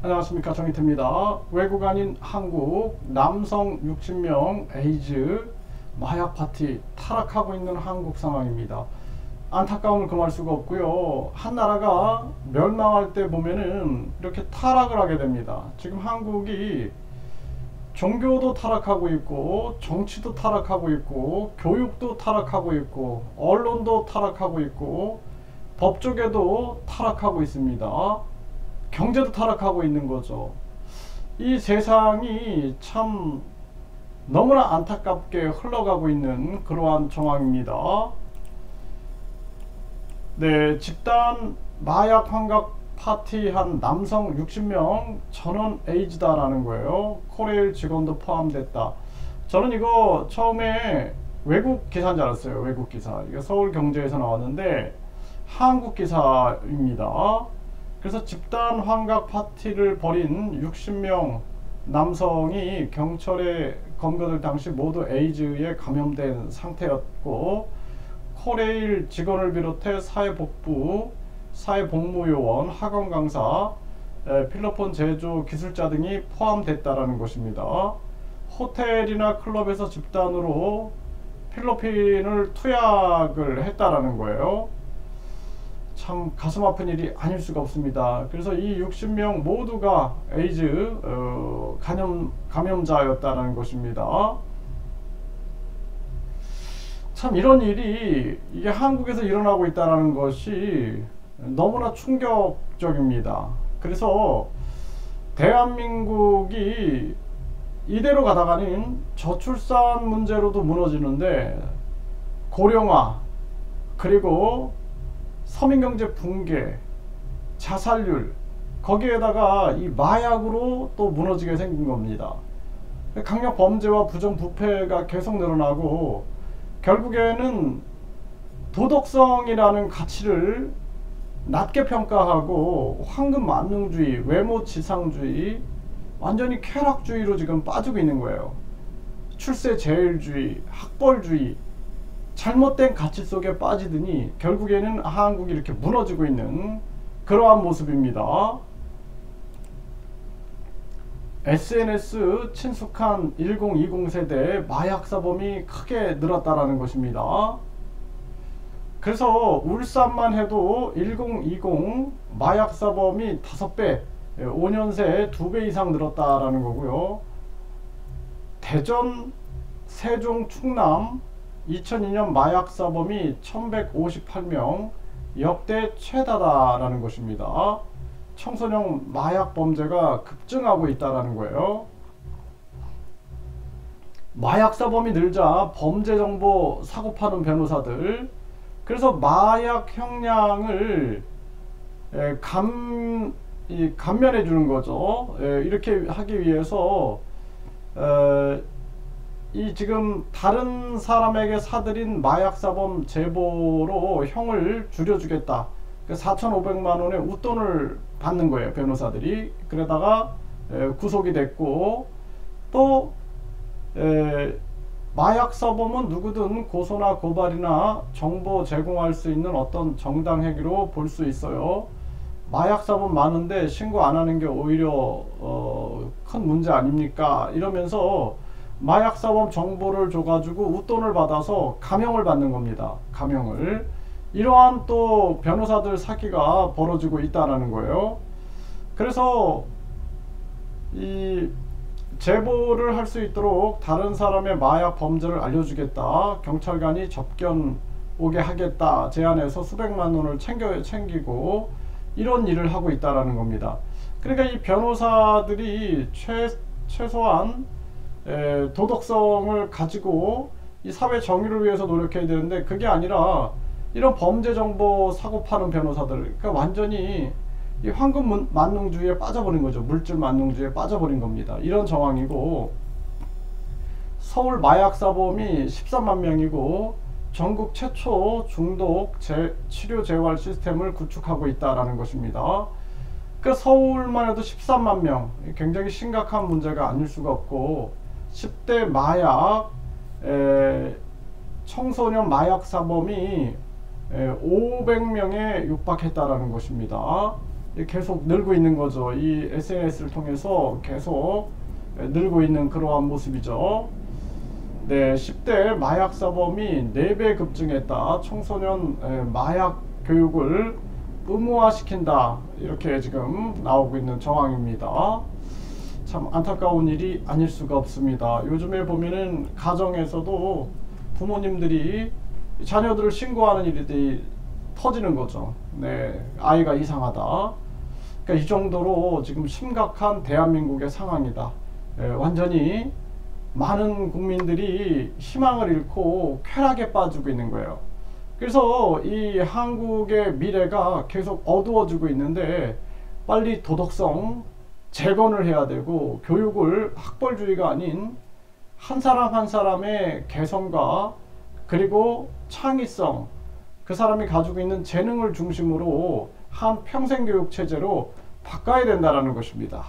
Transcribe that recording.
안녕하십니까, 정희태입니다. 외국 아닌 한국 남성 60명 에이즈 마약 파티 타락하고 있는 한국 상황입니다. 안타까움을 금할 수가 없고요. 한 나라가 멸망할 때 보면은 이렇게 타락을 하게 됩니다. 지금 한국이 종교도 타락하고 있고, 정치도 타락하고 있고, 교육도 타락하고 있고, 언론도 타락하고 있고, 법조계도 타락하고 있습니다. 경제도 타락하고 있는 거죠. 이 세상이 참 너무나 안타깝게 흘러가고 있는 그러한 정황입니다. 네, 집단 마약 환각 파티한 남성 60명 전원 에이즈다라는 거예요. 코레일 직원도 포함됐다. 저는 이거 처음에 외국 기사인 줄 알았어요. 외국 기사. 이거 서울경제에서 나왔는데 한국 기사입니다. 그래서 집단 환각 파티를 벌인 60명 남성이 경찰에 검거될 당시 모두 에이즈에 감염된 상태였고, 코레일 직원을 비롯해 사회복부, 사회복무요원, 학원 강사, 필로폰 제조 기술자 등이 포함됐다라는 것입니다. 호텔이나 클럽에서 집단으로 필로핀을 투약을 했다라는 거예요. 참 가슴 아픈 일이 아닐 수가 없습니다. 그래서 이 60명 모두가 에이즈 감염자였다는 것입니다. 참 이런 일이 이게 한국에서 일어나고 있다는 것이 너무나 충격적입니다. 그래서 대한민국이 이대로 가다가는 저출산 문제로도 무너지는데, 고령화, 그리고 서민경제 붕괴, 자살률, 거기에다가 이 마약으로 또 무너지게 생긴 겁니다. 강력 범죄와 부정부패가 계속 늘어나고, 결국에는 도덕성이라는 가치를 낮게 평가하고 황금 만능주의, 외모지상주의, 완전히 쾌락주의로 지금 빠지고 있는 거예요. 출세제일주의, 학벌주의, 잘못된 가치 속에 빠지더니 결국에는 한국이 이렇게 무너지고 있는 그러한 모습입니다. SNS 친숙한 1020 세대의 마약 사범이 크게 늘었다라는 것입니다. 그래서 울산만 해도 1020 마약 사범이 5배, 5년 새에 2배 이상 늘었다라는 거고요. 대전, 세종, 충남 2002년 마약 사범이 1158명, 역대 최다다라는 것입니다. 청소년 마약 범죄가 급증하고 있다는 거예요. 마약 사범이 늘자 범죄 정보 사고 파는 변호사들, 그래서 마약 형량을 감면해 주는 거죠. 이렇게 하기 위해서 이 지금 다른 사람에게 사들인 마약사범 제보로 형을 줄여주겠다. 4,500만 원의 웃돈을 받는 거예요, 변호사들이. 그러다가 구속이 됐고, 또 마약사범은 누구든 고소나 고발이나 정보 제공할 수 있는 어떤 정당 행위로 볼 수 있어요. 마약사범 많은데 신고 안 하는 게 오히려 큰 문제 아닙니까? 이러면서 마약사범 정보를 줘가지고 웃돈을 받아서 감형을 받는 겁니다. 감형을. 이러한 또 변호사들 사기가 벌어지고 있다는 거예요. 그래서 이 제보를 할 수 있도록 다른 사람의 마약 범죄를 알려주겠다, 경찰관이 접견 오게 하겠다 제안해서 수백만 원을 챙기고 이런 일을 하고 있다는 겁니다. 그러니까 이 변호사들이 최소한 도덕성을 가지고 이 사회 정의를 위해서 노력해야 되는데, 그게 아니라 이런 범죄 정보 사고 파는 변호사들, 그러니까 완전히 이 황금 만능주의에 빠져버린 거죠. 물질 만능주의에 빠져버린 겁니다. 이런 정황이고, 서울 마약 사범이 13만 명이고 전국 최초 중독 치료 재활 시스템을 구축하고 있다라는 것입니다. 그 서울만 해도 13만 명, 굉장히 심각한 문제가 아닐 수가 없고, 10대 마약 청소년 마약 사범이 500명에 육박했다라는 것입니다. 계속 늘고 있는 거죠. 이 SNS를 통해서 계속 늘고 있는 그러한 모습이죠. 네, 10대 마약 사범이 4배 급증했다. 청소년 마약 교육을 의무화시킨다. 이렇게 지금 나오고 있는 정황입니다. 참 안타까운 일이 아닐 수가 없습니다. 요즘에 보면은 가정에서도 부모님들이 자녀들을 신고하는 일이 터지는 거죠. 네, 아이가 이상하다. 그러니까 이 정도로 지금 심각한 대한민국의 상황이다. 완전히 많은 국민들이 희망을 잃고 쾌락에 빠지고 있는 거예요. 그래서 이 한국의 미래가 계속 어두워지고 있는데 빨리 도덕성 재건을 해야 되고, 교육을 학벌주의가 아닌 한 사람 한 사람의 개성과 그리고 창의성, 그 사람이 가지고 있는 재능을 중심으로 한 평생교육 체제로 바꿔야 된다는 것입니다.